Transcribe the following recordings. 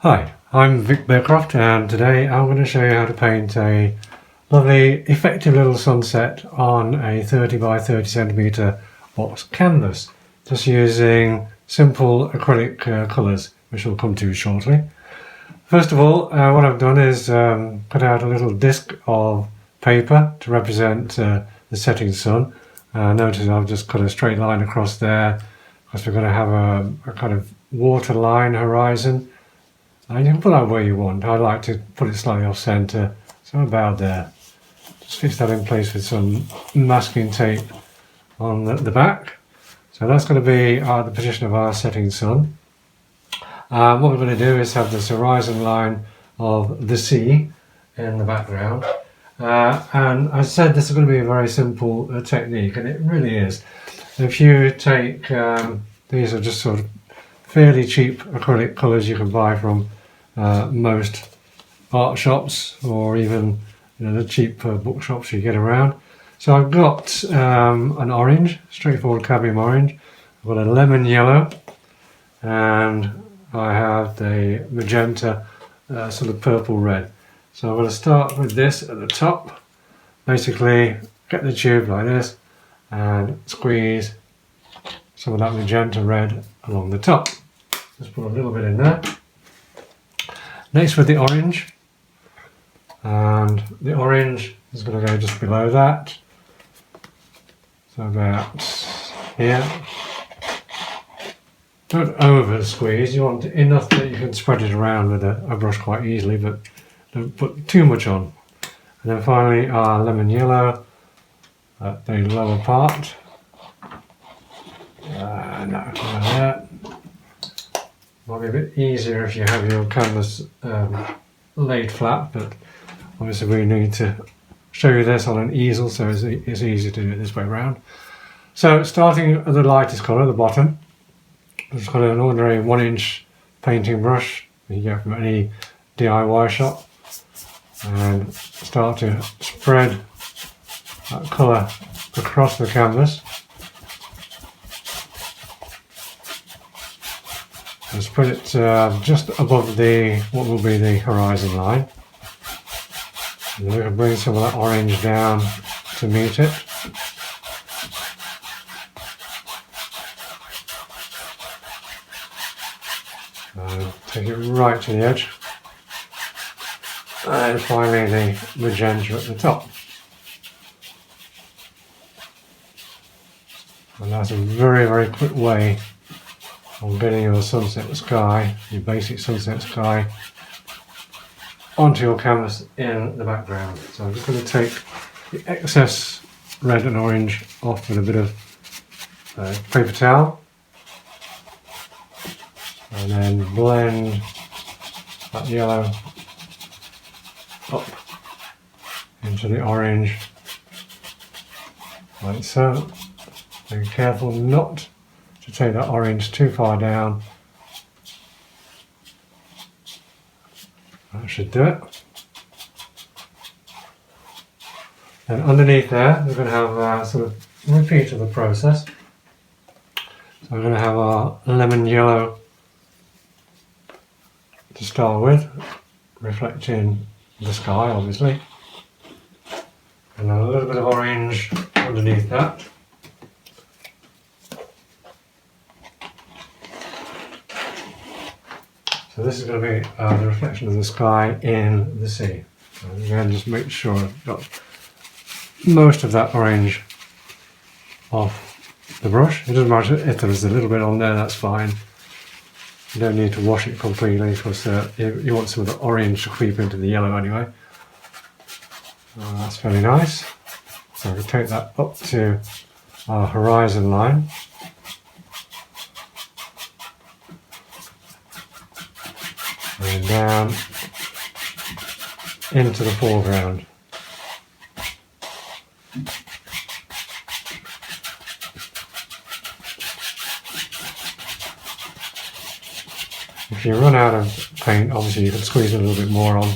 Hi, I'm Vic Bearcroft, and today I'm going to show you how to paint a lovely effective little sunset on a 30 by 30 centimetre box canvas, just using simple acrylic colours, which we'll come to shortly. First of all, what I've done is cut out a little disc of paper to represent the setting sun. Notice I've just cut a straight line across there because we're going to have a kind of waterline horizon. You can put that where you want. I like to put it slightly off centre, so about there. Just fix that in place with some masking tape on the back. So that's going to be the position of our setting sun. What we're going to do is have this horizon line of the sea in the background. And I said this is going to be a very simple technique, and it really is. If you take, these are just sort of fairly cheap acrylic colours you can buy from most art shops, or even the cheap bookshops you get around. So I've got an orange, straightforward cadmium orange. I've got a lemon yellow, and I have the magenta sort of purple red. So I'm going to start with this at the top. Basically get the tube like this and squeeze some of that magenta red along the top. Just put a little bit in there. Next with the orange, and the orange is going to go just below that, so about here. Don't over squeeze, you want enough that you can spread it around with a brush quite easily, but don't put too much on. And then finally our lemon yellow at the lower part. No, like that. Might be a bit easier if you have your canvas laid flat, but obviously we need to show you this on an easel, so it's easy to do it this way around. So starting at the lightest colour, the bottom, I've just got an ordinary 1-inch painting brush you get from any DIY shop, and start to spread that colour across the canvas. And spread it just above what will be the horizon line. And then we can bring some of that orange down to meet it. Take it right to the edge. And finally the magenta at the top. And that's a very, very quick way of getting your sunset sky, your basic sunset sky, onto your canvas in the background. So I'm just going to take the excess red and orange off with a bit of paper towel, and then blend that yellow up into the orange like so. Be careful not to take that orange too far down. That should do it. And underneath there we're going to have a sort of repeat of the process. So we're going to have our lemon yellow to start with, reflecting the sky obviously, and a little bit of orange underneath that. So this is going to be the reflection of the sky in the sea. So again, just make sure I've got most of that orange off the brush. It doesn't matter if there's a little bit on there, that's fine. You don't need to wash it completely because you want some of the orange to creep into the yellow anyway. That's very nice. So I can take that up to our horizon line. And down into the foreground. If you run out of paint, obviously you can squeeze a little bit more on.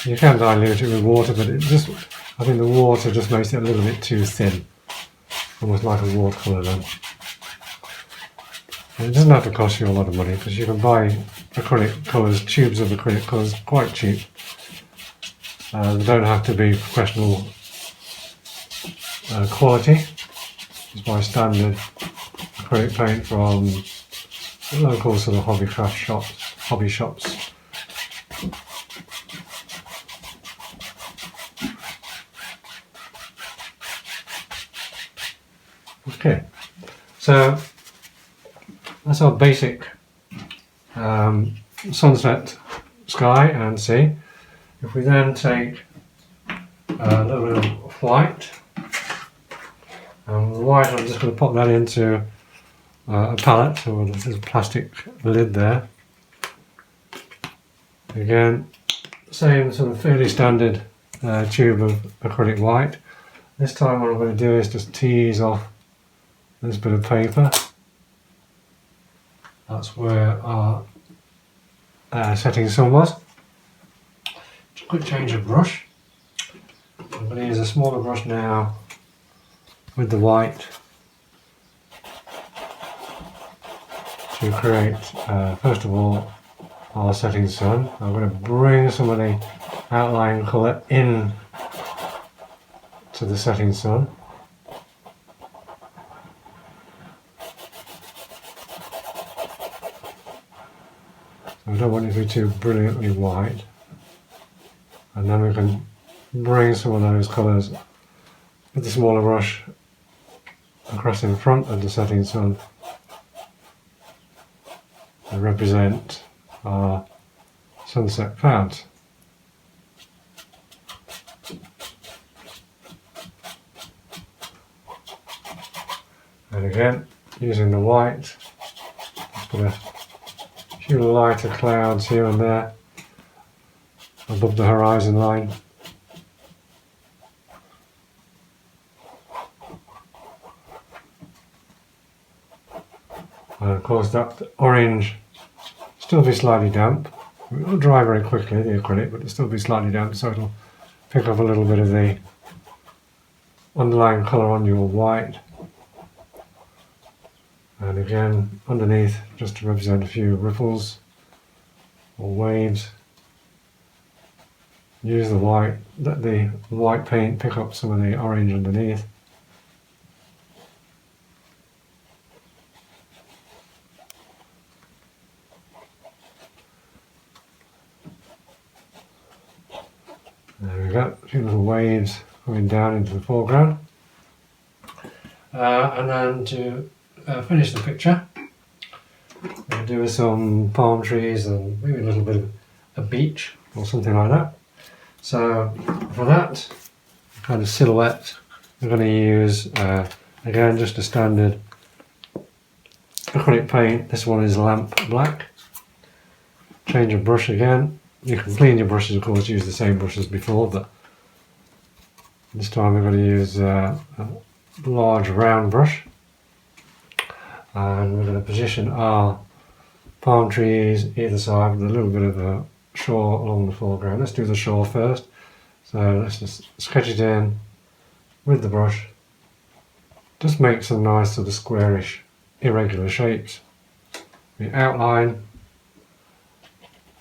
You can dilute it with water, but I think the water just makes it a little bit too thin, almost like a watercolour then. It doesn't have to cost you a lot of money because you can buy acrylic colours, tubes of acrylic colours, quite cheap. They don't have to be professional quality. Just buy standard acrylic paint from local sort of hobby shops. Okay, so that's our basic sunset sky and sea. If we then take a little bit of white, and the white I'm just going to pop that into a palette, or there's a plastic lid there. Again, same sort of fairly standard tube of acrylic white. This time what I'm going to do is just tease off this bit of paper. That's where our setting sun was. Just a quick change of brush. I'm going to use a smaller brush now with the white to create, first of all, our setting sun. I'm going to bring some of the outline colour in to the setting sun. I don't want it to be too brilliantly white, and then we can bring some of those colours with the smaller brush across in front of the setting sun and represent our sunset clouds. And again, using the white, just put a few lighter clouds here and there above the horizon line. And of course that orange still be slightly damp. It will dry very quickly, the acrylic, but it'll still be slightly damp, so it'll pick up a little bit of the underlying colour on your white. And again, underneath, just to represent a few ripples or waves. Use the white, let the white paint pick up some of the orange underneath. There we go, a few little waves coming down into the foreground. And then to finish the picture, we'll do some palm trees and maybe a little bit of a beach or something like that. So for that kind of silhouette, we're going to use again just a standard acrylic paint. This one is lamp black. Change of brush again. You can clean your brushes, of course, use the same brush as before, but this time we're going to use a large round brush. And we're going to position our palm trees either side with a little bit of a shore along the foreground. Let's do the shore first. So let's just sketch it in with the brush. Just make some nice sort of squarish, irregular shapes. The outline,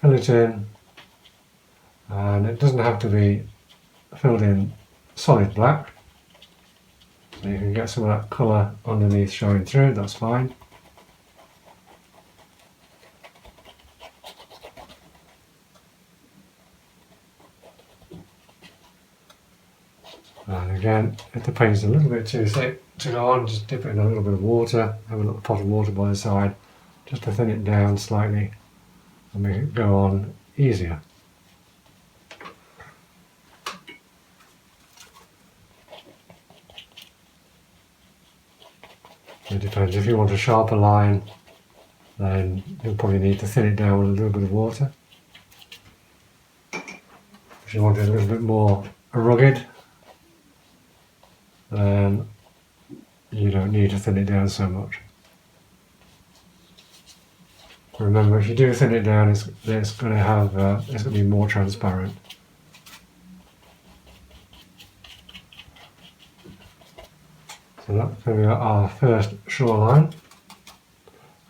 fill it in, and it doesn't have to be filled in solid black. So you can get some of that colour underneath showing through, that's fine. And again, if the paint's a little bit too thick to go on, just dip it in a little bit of water, have a little pot of water by the side, just to thin it down slightly and make it go on easier. It depends, if you want a sharper line, then you'll probably need to thin it down with a little bit of water. If you want it a little bit more rugged, then you don't need to thin it down so much. Remember, if you do thin it down, it's going to be more transparent. So that's going to be our first shoreline.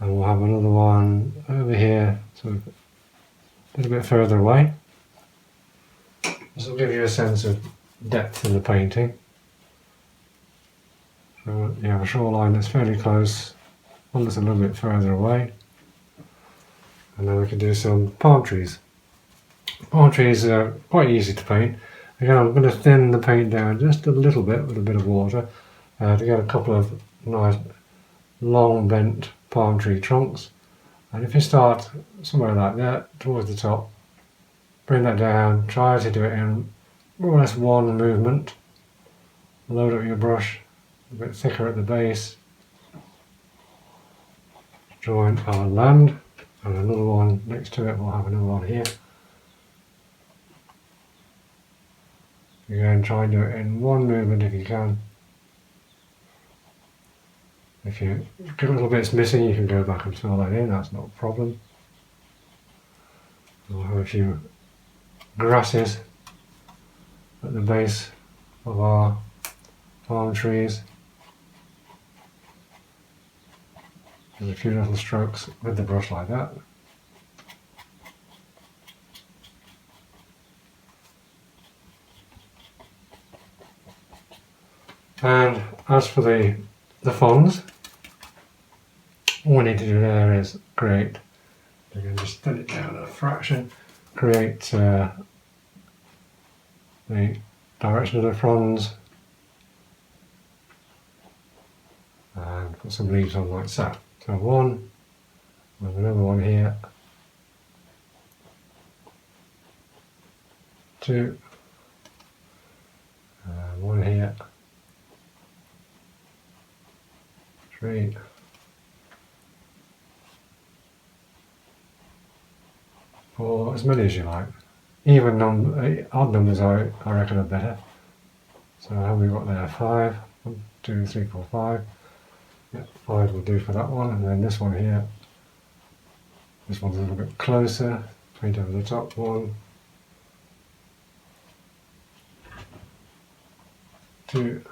And we'll have another one over here, sort of a little bit further away. This will give you a sense of depth in the painting. So you have a shoreline that's fairly close, one that's a little bit further away. And then we can do some palm trees. Palm trees are quite easy to paint. Again, I'm going to thin the paint down just a little bit with a bit of water to get a couple of nice long bent palm tree trunks. And if you start somewhere like that towards the top, bring that down, try to do it in more or less one movement. Load up your brush a bit thicker at the base. Join our land, and another one next to it. We'll have another one here. Again, try and do it in one movement if you can. If you get little bits missing, you can go back and fill that in, that's not a problem. We'll have a few grasses at the base of our palm trees. There's a few little strokes with the brush like that. And as for the fronds, all we need to do there is create, again just thin it down a fraction, create the direction of the fronds and put some leaves on like so. So one, and another one here, two, and one here, three, four, as many as you like. Even odd numbers I reckon are better. So how have we got there? 5, 1, 2, 3, 4, 5. Yeah, 5 will do for that one, and then this one here. This one's a little bit closer. Paint over the top. 1, 2,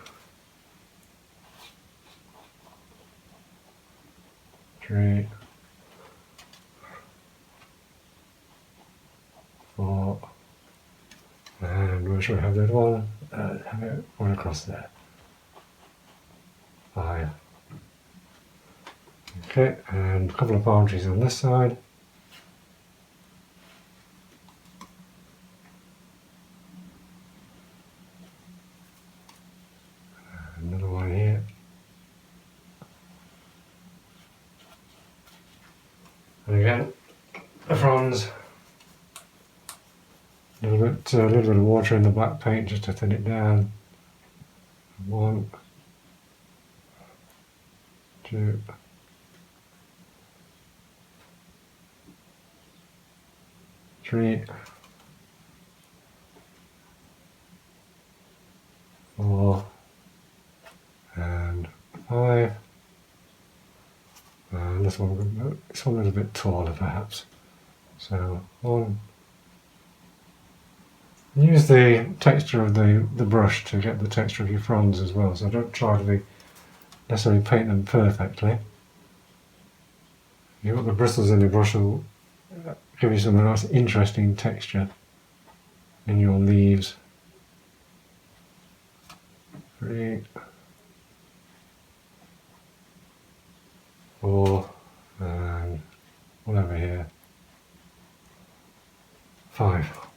3, 4, and where should we have that one? Have it one across there. 5. Okay, and a couple of palm trees on this side. Another one here. And again, the fronds. A little bit of water in the black paint just to thin it down. 1, 2, 3, 4, and 5. And this one is a little bit taller perhaps. So 1. Use the texture of the brush to get the texture of your fronds as well, so don't try to necessarily paint them perfectly. You've got the bristles in your brush will give you some nice interesting texture in your leaves. 3, 4, and one over here. 5.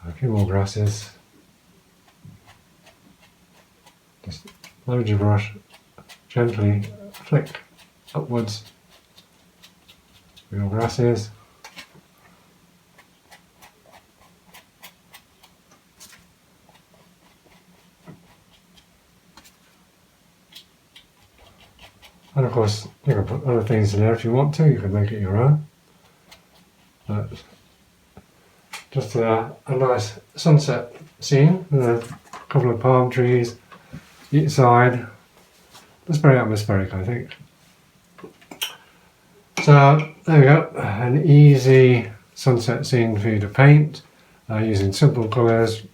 A few more grasses. Just load your brush, gently flick upwards. A few more grasses. And of course, you can put other things in there if you want to, you can make it your own. But just a nice sunset scene with a couple of palm trees each side. It's very atmospheric, I think. So there we go, an easy sunset scene for you to paint using simple colours,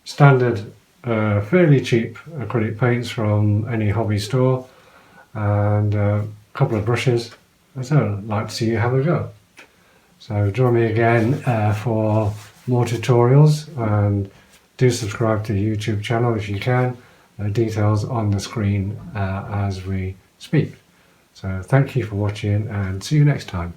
standard fairly cheap acrylic paints from any hobby store. and a couple of brushes. So I'd like to see you have a go. So join me again for more tutorials, and do subscribe to the YouTube channel if you can. Details on the screen as we speak. So thank you for watching, and see you next time.